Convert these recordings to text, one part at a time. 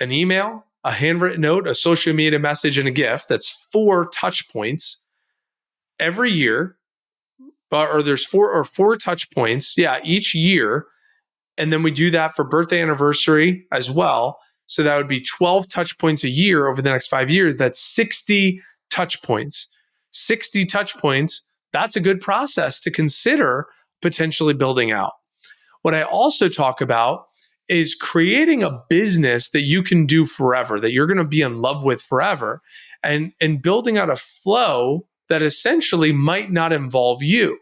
an email, a handwritten note, a social media message, and a gift. That's 4 touch points every year, or there's four touch points, each year. And then we do that for birthday, anniversary as well. So that would be 12 touch points a year over the next 5 years. That's 60 touch points. 60 touch points, that's a good process to consider potentially building out. What I also talk about is creating a business that you can do forever, that you're going to be in love with forever, and building out a flow that essentially might not involve you.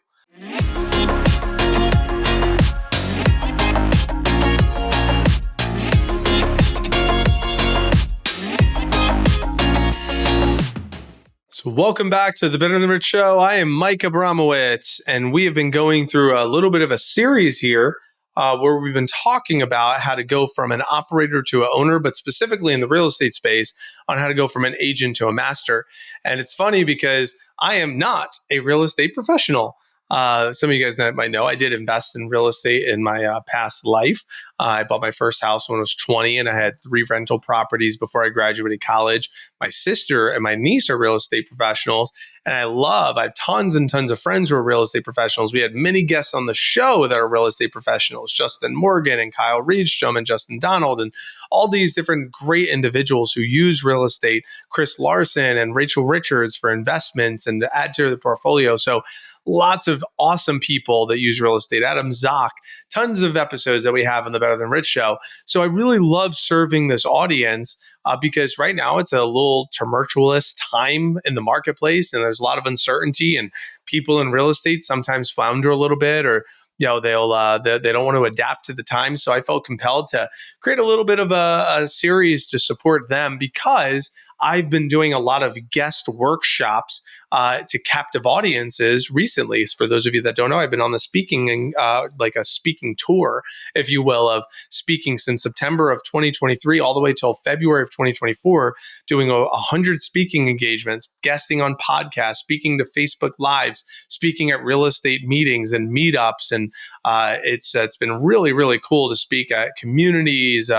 So welcome back to the Better Than Rich Show. I am Mike Abramowitz, and we have been going through a little bit of a series here where we've been talking about how to go from an operator to an owner, but specifically in the real estate space on how to go from an agent to a master. And it's funny because I am not a real estate professional. Some of you guys might know I did invest in real estate in my past life. I bought my first house when I was 20, and I had 3 rental properties before I graduated college. My sister and my niece are real estate professionals, and I have tons and tons of friends who are real estate professionals. We had many guests on the show that are real estate professionals, Justin Morgan and Kyle Reedstrom and Justin Donald, and all these different great individuals who use real estate, Chris Larson and Rachel Richards for investments and to add to the portfolio. So lots of awesome people that use real estate. Adam Zock, tons of episodes that we have on the Better Than Rich Show. So I really love serving this audience because right now it's a little tumultuous time in the marketplace, and there's a lot of uncertainty, and people in real estate sometimes flounder a little bit, or they don't want to adapt to the time. So I felt compelled to create a little bit of a series to support them, because I've been doing a lot of guest workshops to captive audiences recently. For those of you that don't know, I've been on the speaking, like a speaking tour, if you will, of speaking since September of 2023 all the way till February of 2024, doing 100 speaking engagements, guesting on podcasts, speaking to Facebook Lives, speaking at real estate meetings and meetups. And it's been really, really cool to speak at communities.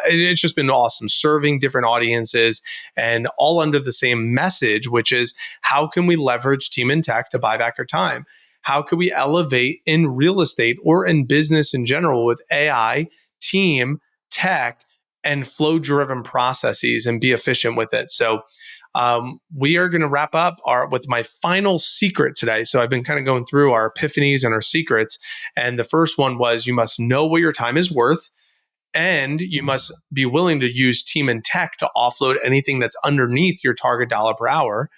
It's just been awesome serving different audiences, and all under the same message, which is how can we leverage team and tech to buy back our time? How can we elevate in real estate or in business in general with AI, team, tech, and flow-driven processes and be efficient with it? So we are going to wrap up with my final secret today. So I've been kind of going through our epiphanies and our secrets. And the first one was you must know what your time is worth. And you must be willing to use team and tech to offload anything that's underneath your target dollar per hour.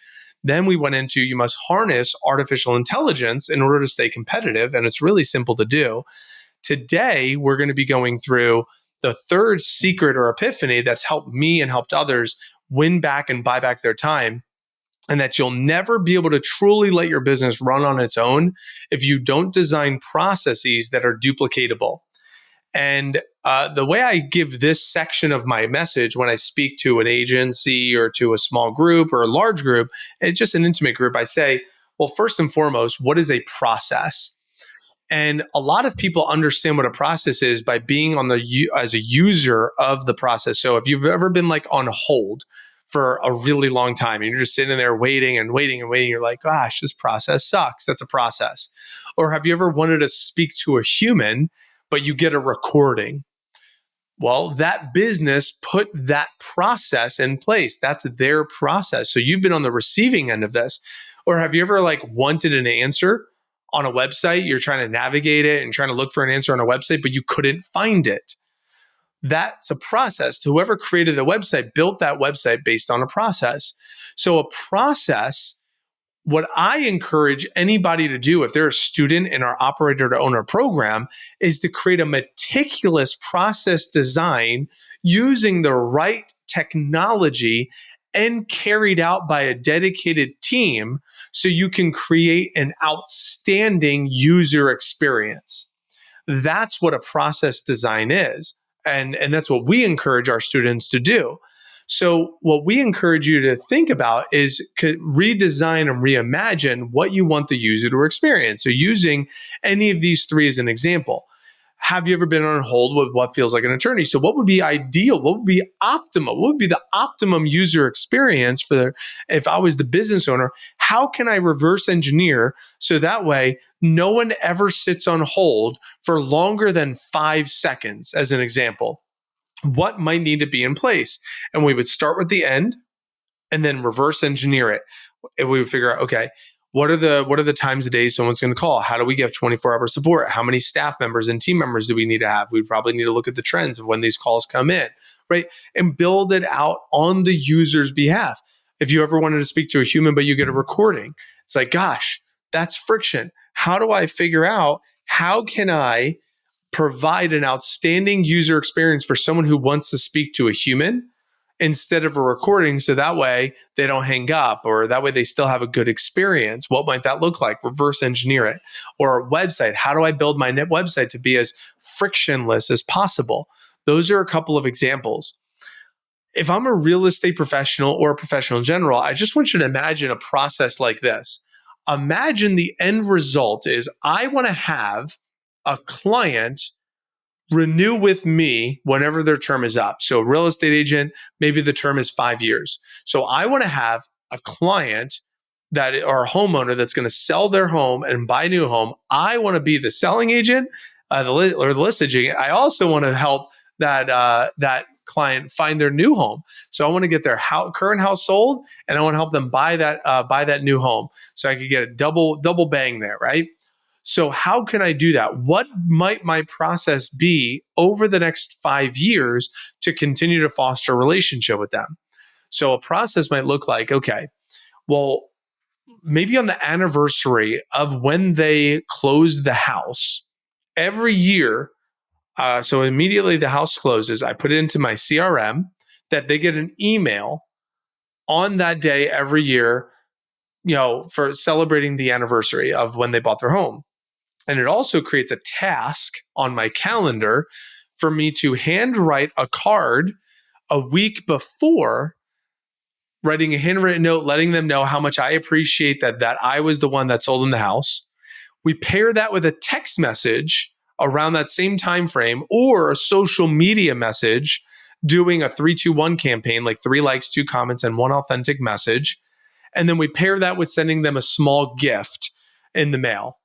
Then we went into you must harness artificial intelligence in order to stay competitive. And it's really simple to do. Today, we're going to be going through the third secret or epiphany that's helped me and helped others win back and buy back their time. And that you'll never be able to truly let your business run on its own if you don't design processes that are duplicatable. And the way I give this section of my message when I speak to an agency or to a small group or a large group, and just an intimate group, I say, well, first and foremost, what is a process? And a lot of people understand what a process is by being as a user of the process. So if you've ever been like on hold for a really long time and you're just sitting there waiting and waiting and waiting, you're like, gosh, this process sucks. That's a process. Or have you ever wanted to speak to a human, but you get a recording? Well, that business put that process in place. That's their process. So you've been on the receiving end of this. Or have you ever wanted an answer on a website? You're trying to navigate it and trying to look for an answer on a website, but you couldn't find it. That's a process. Whoever created the website built that website based on a process. So a process, what I encourage anybody to do if they're a student in our operator to owner program, is to create a meticulous process design using the right technology and carried out by a dedicated team so you can create an outstanding user experience. That's what a process design is. And that's what we encourage our students to do. So what we encourage you to think about is redesign and reimagine what you want the user to experience. So using any of these 3 as an example, have you ever been on hold with what feels like an attorney? So what would be ideal? What would be optimal? What would be the optimum user experience if I was the business owner? How can I reverse engineer so that way no one ever sits on hold for longer than 5 seconds, as an example? What might need to be in place? And we would start with the end and then reverse engineer it. And we would figure out, okay, what are the times a day someone's going to call? How do we give 24-hour support? How many staff members and team members do we need to have? We probably need to look at the trends of when these calls come in, right? And build it out on the user's behalf. If you ever wanted to speak to a human, but you get a recording, it's like, gosh, that's friction. How do I figure out how can I provide an outstanding user experience for someone who wants to speak to a human instead of a recording, so that way they don't hang up, or that way they still have a good experience? What might that look like? Reverse engineer it. Or a website. How do I build my website to be as frictionless as possible? Those are a couple of examples. If I'm a real estate professional or a professional in general, I just want you to imagine a process like this. Imagine the end result is I want to have a client renew with me whenever their term is up. So a real estate agent, maybe the term is 5 years. So I want to have a client or a homeowner that's going to sell their home and buy a new home. I want to be the selling agent, or the listing agent. I also want to help that client find their new home. So I want to get their current house sold, and I want to help them buy that new home. So I could get a double bang there, right? So how can I do that? What might my process be over the next 5 years to continue to foster a relationship with them? So a process might look like, okay, well, maybe on the anniversary of when they closed the house, every year, so immediately the house closes, I put it into my CRM that they get an email on that day every year, for celebrating the anniversary of when they bought their home. And it also creates a task on my calendar for me to handwrite a card a week before, writing a handwritten note, letting them know how much I appreciate that I was the one that sold them the house. We pair that with a text message around that same time frame, or a social media message doing a 3-2-1 campaign, like 3 likes, 2 comments, and 1 authentic message. And then we pair that with sending them a small gift in the mail.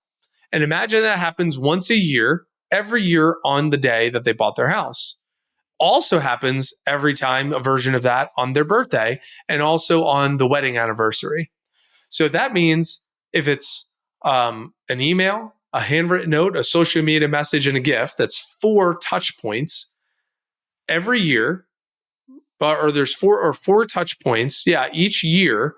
And imagine that happens once a year, every year on the day that they bought their house. Also happens every time, a version of that on their birthday, and also on the wedding anniversary. So that means if it's an email, a handwritten note, a social media message, and a gift, that's 4 touch points every year, or there's 4 touch points, each year.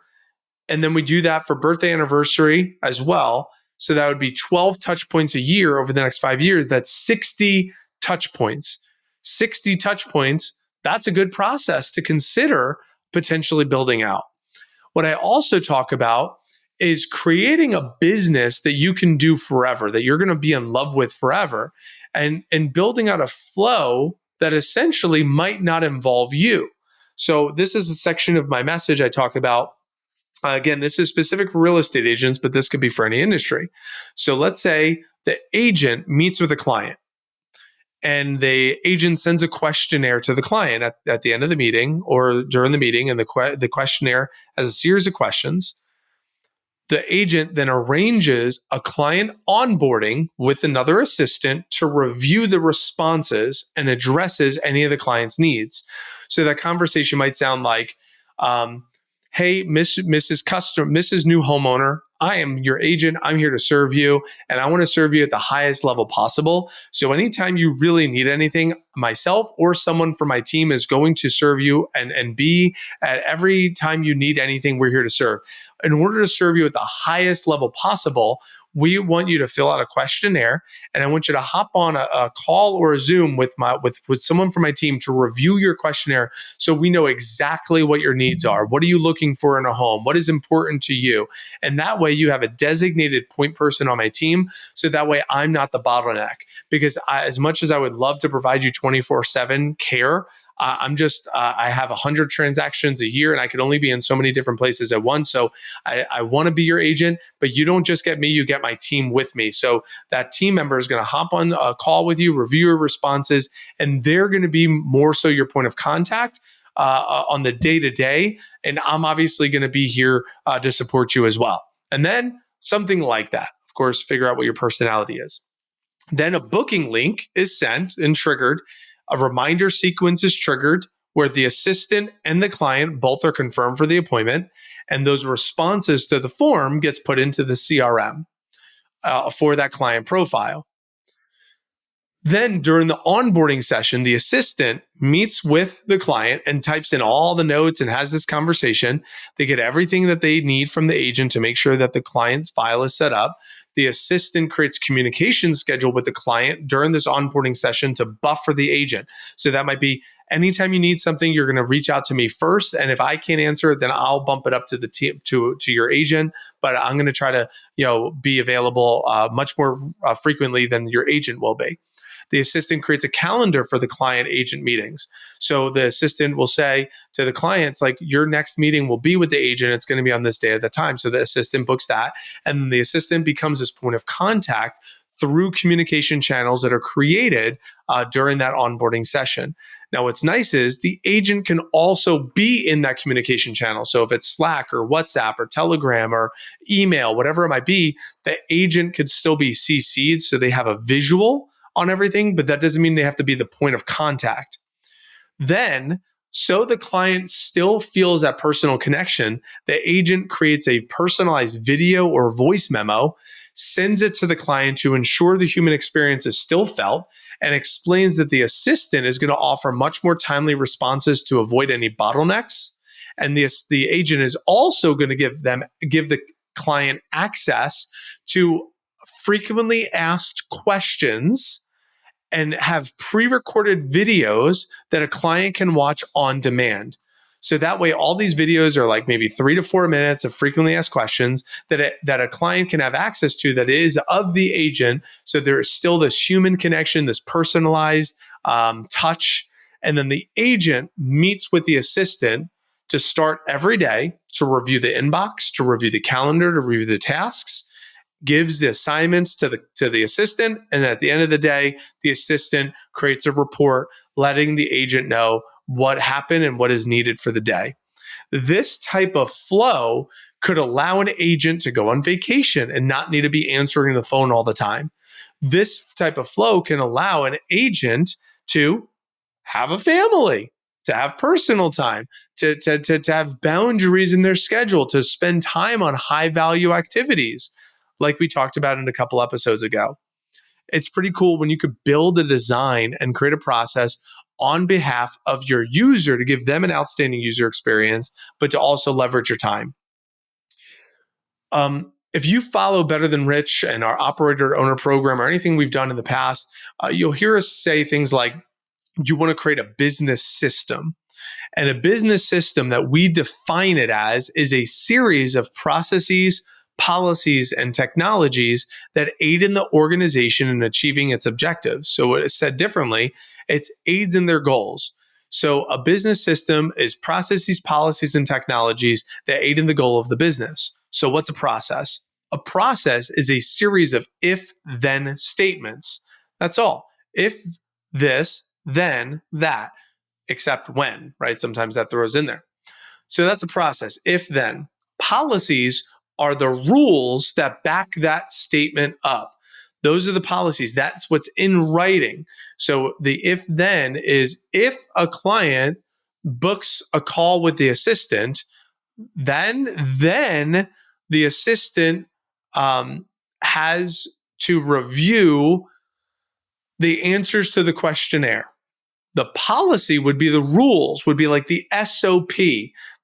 And then we do that for birthday anniversary as well. So that would be 12 touch points a year over the next 5 years. That's 60 touch points. 60 touch points, that's a good process to consider potentially building out. What I also talk about is creating a business that you can do forever, that you're going to be in love with forever, and building out a flow that essentially might not involve you. So this is a section of my message I talk about. Again, this is specific for real estate agents, but this could be for any industry. So let's say the agent meets with a client, and the agent sends a questionnaire to the client at the end of the meeting or during the meeting, and the questionnaire has a series of questions. The agent then arranges a client onboarding with another assistant to review the responses and addresses any of the client's needs. So that conversation might sound like, hey, Mrs. New Homeowner, I am your agent. I'm here to serve you, and I want to serve you at the highest level possible. So anytime you really need anything, myself or someone from my team is going to serve you and be at every time you need anything, we're here to serve. In order to serve you at the highest level possible, we want you to fill out a questionnaire, and I want you to hop on a call or a Zoom with someone from my team to review your questionnaire, so we know exactly what your needs are. What are you looking for in a home? What is important to you? And that way you have a designated point person on my team, so that way I'm not the bottleneck. Because as much as I would love to provide you 24/7 care, I have 100 transactions a year and I could only be in so many different places at once. So I want to be your agent, but you don't just get me, you get my team with me. So that team member is going to hop on a call with you, review your responses, and they're going to be more so your point of contact on the day-to-day. And I'm obviously going to be here to support you as well. And then something like that. Of course, figure out what your personality is. Then a booking link is sent and triggered. A reminder sequence is triggered where the assistant and the client both are confirmed for the appointment. And those responses to the form gets put into the CRM for that client profile. Then during the onboarding session, the assistant meets with the client and types in all the notes and has this conversation. They get everything that they need from the agent to make sure that the client's file is set up. The assistant creates communication schedule with the client during this onboarding session to buffer the agent. So that might be anytime you need something, you're going to reach out to me first. And if I can't answer it, then I'll bump it up to the team, to your agent. But I'm going to try to, be available much more frequently than your agent will be. The assistant creates a calendar for the client agent meetings. So the assistant will say to the clients, like, your next meeting will be with the agent. It's going to be on this day at the time. So the assistant books that. And then the assistant becomes this point of contact through communication channels that are created during that onboarding session. Now, what's nice is the agent can also be in that communication channel. So if it's Slack or WhatsApp or Telegram or email, whatever it might be, the agent could still be CC'd so they have a visual on everything, but that doesn't mean they have to be the point of contact. Then, so the client still feels that personal connection, the agent creates a personalized video or voice memo, sends it to the client to ensure the human experience is still felt, and explains that the assistant is going to offer much more timely responses to avoid any bottlenecks. And the agent is also going to give the client access to frequently asked questions and have pre-recorded videos that a client can watch on demand. So that way, all these videos are like maybe 3 to 4 minutes of frequently asked questions that a client can have access to that is of the agent. So there is still this human connection, this personalized touch. And then the agent meets with the assistant to start every day to review the inbox, to review the calendar, to review the tasks, gives the assignments to the assistant, and at the end of the day, the assistant creates a report letting the agent know what happened and what is needed for the day. This type of flow could allow an agent to go on vacation and not need to be answering the phone all the time. This type of flow can allow an agent to have a family, to have personal time, to have boundaries in their schedule, to spend time on high value activities, like we talked about in a couple episodes ago. It's pretty cool when you could build a design and create a process on behalf of your user to give them an outstanding user experience, but to also leverage your time. If you follow Better Than Rich and our operator owner program or anything we've done in the past, you'll hear us say things like, you want to create a business system. And a business system that we define it as is a series of processes, policies, and technologies that aid in the organization in achieving its objectives. So said differently, it aids in their goals. So a business system is processes, policies, and technologies that aid in the goal of the business. So what's a process? A process is a series of if-then statements. That's all. If this, then that, except when, right? Sometimes that throws in there. So that's a process, if-then. Policies are the rules that back that statement up. Those are the policies. That's what's in writing. So the if-then is if a client books a call with the assistant, then the assistant has to review the answers to the questionnaire. The policy would be the rules, would be like the SOP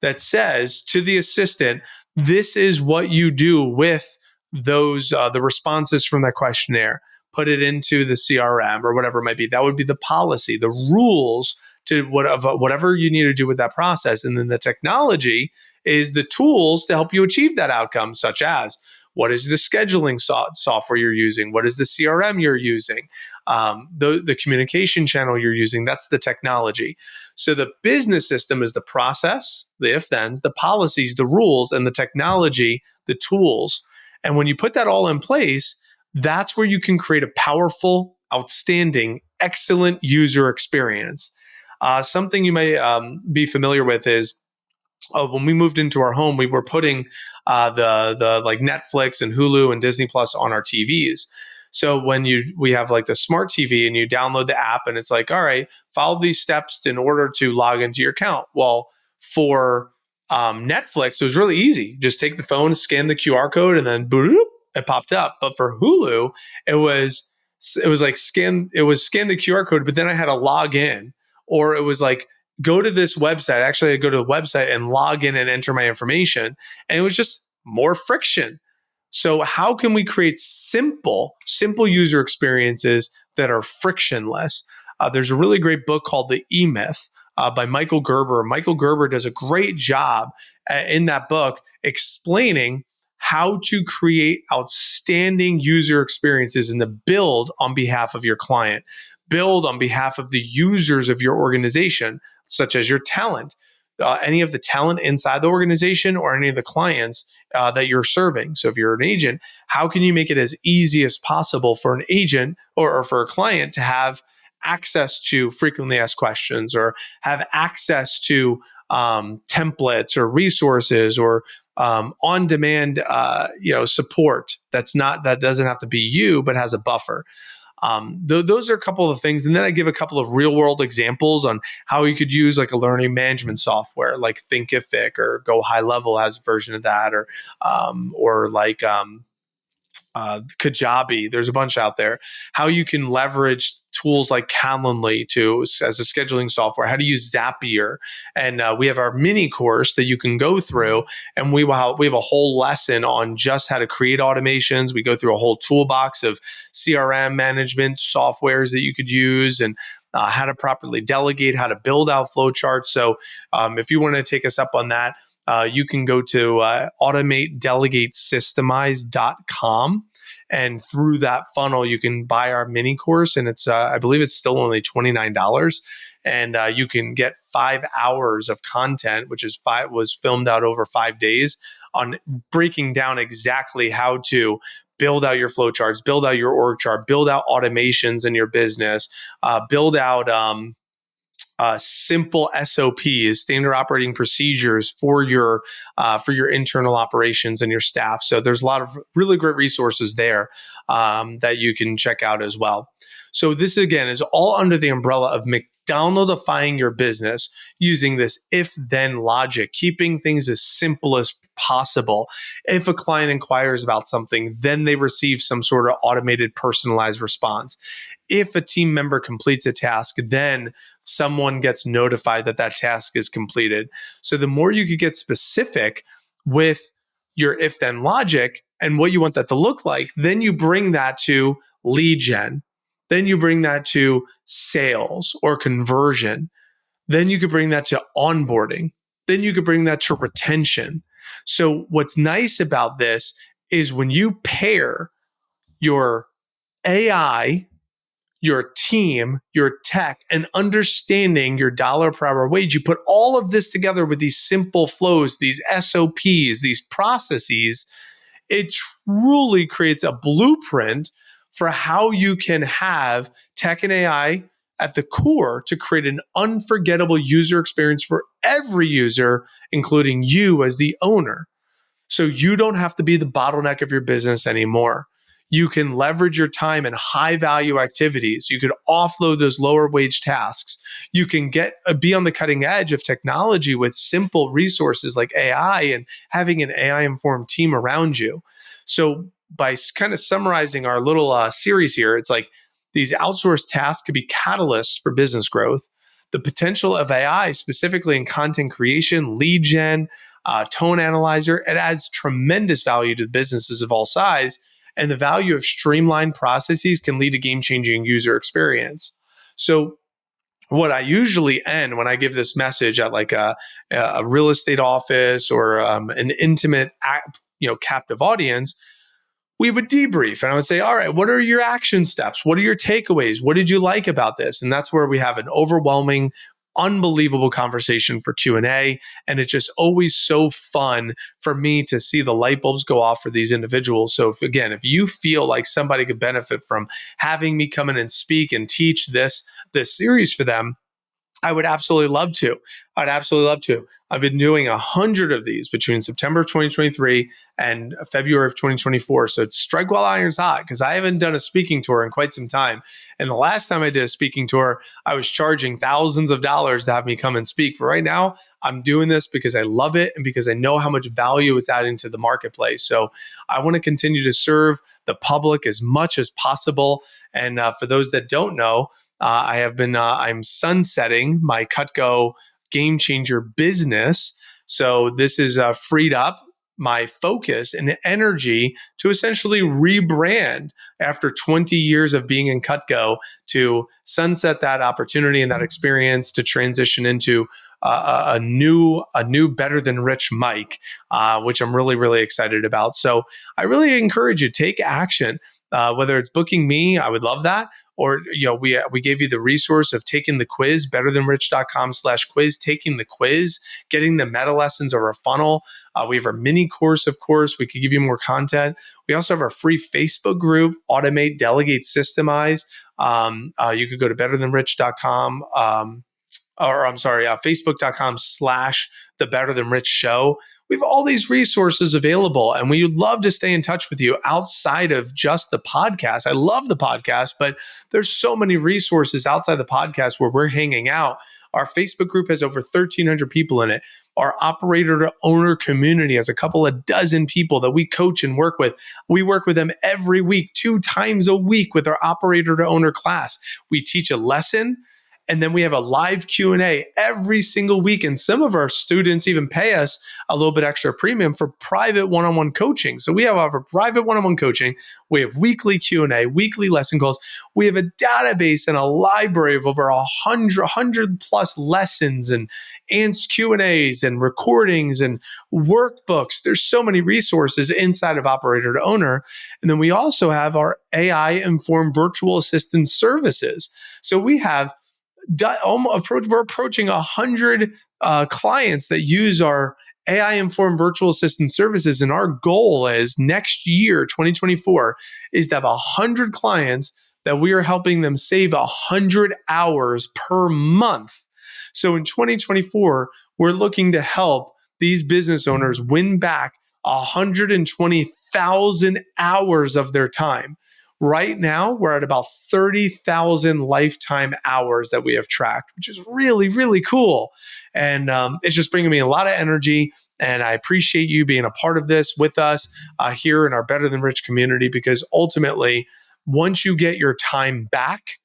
that says to the assistant, this is what you do with those the responses from that questionnaire. Put it into the CRM or whatever it might be. That would be the policy, the rules to whatever you need to do with that process. And then the technology is the tools to help you achieve that outcome, such as what is the scheduling software you're using? What is the CRM you're using? the communication channel you're using, that's the technology. So the business system is the process, the if-thens, the policies, the rules, and the technology, the tools. And when you put that all in place, that's where you can create a powerful, outstanding, excellent user experience. Something you may be familiar with is when we moved into our home, we were putting the like Netflix and Hulu and Disney Plus on our TVs. So when we have like the smart TV and you download the app and it's like, all right, follow these steps in order to log into your account. Well, for Netflix, it was really easy. Just take the phone, scan the QR code, and then boop, it popped up. But for Hulu, it was scan the QR code, but then I had to log in, or it was like, go to this website. Actually, I go to the website and log in and enter my information. And it was just more friction. So how can we create simple user experiences that are frictionless? There's a really great book called The E-Myth by Michael Gerber. Michael Gerber does a great job in that book explaining how to create outstanding user experiences and to build on behalf of your client, build on behalf of the users of your organization, such as your talent, any of the talent inside the organization or any of the clients that you're serving. So if you're an agent, how can you make it as easy as possible for an agent or for a client to have access to frequently asked questions, or have access to templates or resources, or on-demand support that doesn't have to be you, but has a buffer. Those are a couple of things. And then I give a couple of real world examples on how you could use like a learning management software like Thinkific or Go High Level has a version of that, or Kajabi. There's a bunch out there. How you can leverage tools like Calendly as a scheduling software. How to use Zapier, and we have our mini course that you can go through, and we have a whole lesson on just how to create automations. We go through a whole toolbox of CRM management softwares that you could use, and how to properly delegate, how to build out flowcharts. So if you want to take us up on that, you can go to automatedelegatesystemize.com. And through that funnel, you can buy our mini course. And it's, I believe it's still only $29. And you can get 5 hours of content, which was filmed out over 5 days, on breaking down exactly how to build out your flowcharts, build out your org chart, build out automations in your business, build out simple SOPs, standard operating procedures for your internal operations and your staff. So there's a lot of really great resources there that you can check out as well. So this again is all under the umbrella of McDonaldifying your business using this if-then logic, keeping things as simple as possible. If a client inquires about something, then they receive some sort of automated personalized response. If a team member completes a task, then someone gets notified that that task is completed. So the more you could get specific with your if-then logic and what you want that to look like, then you bring that to lead gen. Then you bring that to sales or conversion. Then you could bring that to onboarding. Then you could bring that to retention. So what's nice about this is when you pair your AI, your team, your tech, and understanding your dollar per hour wage, you put all of this together with these simple flows, these SOPs, these processes, it truly creates a blueprint for how you can have tech and AI at the core to create an unforgettable user experience for every user, including you as the owner. So you don't have to be the bottleneck of your business anymore. You can leverage your time in high value activities. You could offload those lower wage tasks. You can be on the cutting edge of technology with simple resources like AI and having an AI informed team around you. So by kind of summarizing our little series here, it's like these outsourced tasks could be catalysts for business growth. The potential of AI, specifically in content creation, lead gen, tone analyzer, it adds tremendous value to businesses of all size. And the value of streamlined processes can lead to game-changing user experience. So what I usually end when I give this message at like a real estate office or an intimate, captive audience, we would debrief and I would say, all right, what are your action steps? What are your takeaways? What did you like about this? And that's where we have an overwhelming, unbelievable conversation for Q&A. And it's just always so fun for me to see the light bulbs go off for these individuals. So if you feel like somebody could benefit from having me come in and speak and teach this series for them, I would absolutely love to. I'd absolutely love to. I've been doing 100 of these between September of 2023 and February of 2024. So strike while iron's hot, because I haven't done a speaking tour in quite some time. And the last time I did a speaking tour, I was charging thousands of dollars to have me come and speak. But right now, I'm doing this because I love it and because I know how much value it's adding to the marketplace. So I want to continue to serve the public as much as possible. And for those that don't know, I'm sunsetting my Cutco Game Changer business. So this is freed up my focus and energy to essentially rebrand after 20 years of being in Cutco, to sunset that opportunity and that experience to transition into a new Better Than Rich Mike, which I'm really, really excited about. So I really encourage you, take action. Whether it's booking me, I would love that. Or, we gave you the resource of taking the quiz, betterthanrich.com/quiz, taking the quiz, getting the meta lessons of our funnel. We have our mini course, of course. We could give you more content. We also have our free Facebook group, Automate, Delegate, Systemize. You could go to betterthanrich.com, Facebook.com/The Better Than Rich Show. We have all these resources available, and we would love to stay in touch with you outside of just the podcast. I love the podcast, but there's so many resources outside the podcast where we're hanging out. Our Facebook group has over 1,300 people in it. Our operator to owner community has a couple of dozen people that we coach and work with. We work with them every week, 2 times a week with our operator to owner class. We teach a lesson, and then we have a live Q&A every single week. And some of our students even pay us a little bit extra premium for private one-on-one coaching. So we have our private one-on-one coaching. We have weekly Q&A, weekly lesson calls. We have a database and a library of over 100 plus lessons and Q&As and recordings and workbooks. There's so many resources inside of Operator to Owner. And then we also have our AI-informed virtual assistant services. So we have we're approaching 100 clients that use our AI-informed virtual assistant services. And our goal is next year, 2024, is to have 100 clients that we are helping them save 100 hours per month. So in 2024, we're looking to help these business owners win back 120,000 hours of their time. Right now, we're at about 30,000 lifetime hours that we have tracked, which is really, really cool. And it's just bringing me a lot of energy. And I appreciate you being a part of this with us here in our Better Than Rich community, because ultimately, once you get your time back,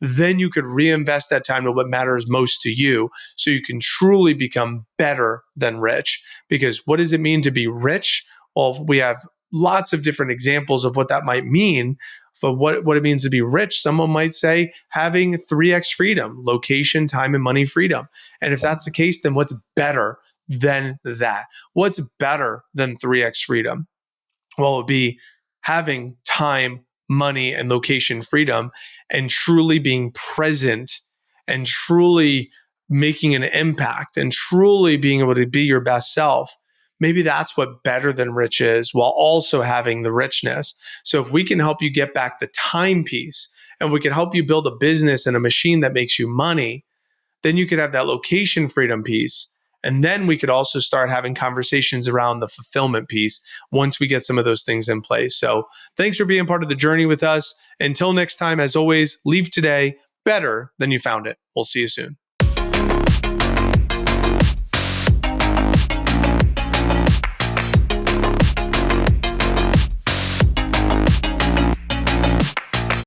then you could reinvest that time to what matters most to you, so you can truly become better than rich. Because what does it mean to be rich? Well, we have lots of different examples of what that might mean. But what it means to be rich, someone might say having 3x freedom, location, time, and money freedom. And if that's the case, then what's better than that? What's better than 3x freedom? Well, it would be having time, money, and location freedom, and truly being present and truly making an impact and truly being able to be your best self. Maybe that's what better than rich is, while also having the richness. So if we can help you get back the time piece, and we can help you build a business and a machine that makes you money, then you could have that location freedom piece. And then we could also start having conversations around the fulfillment piece once we get some of those things in place. So thanks for being part of the journey with us. Until next time, as always, leave today better than you found it. We'll see you soon.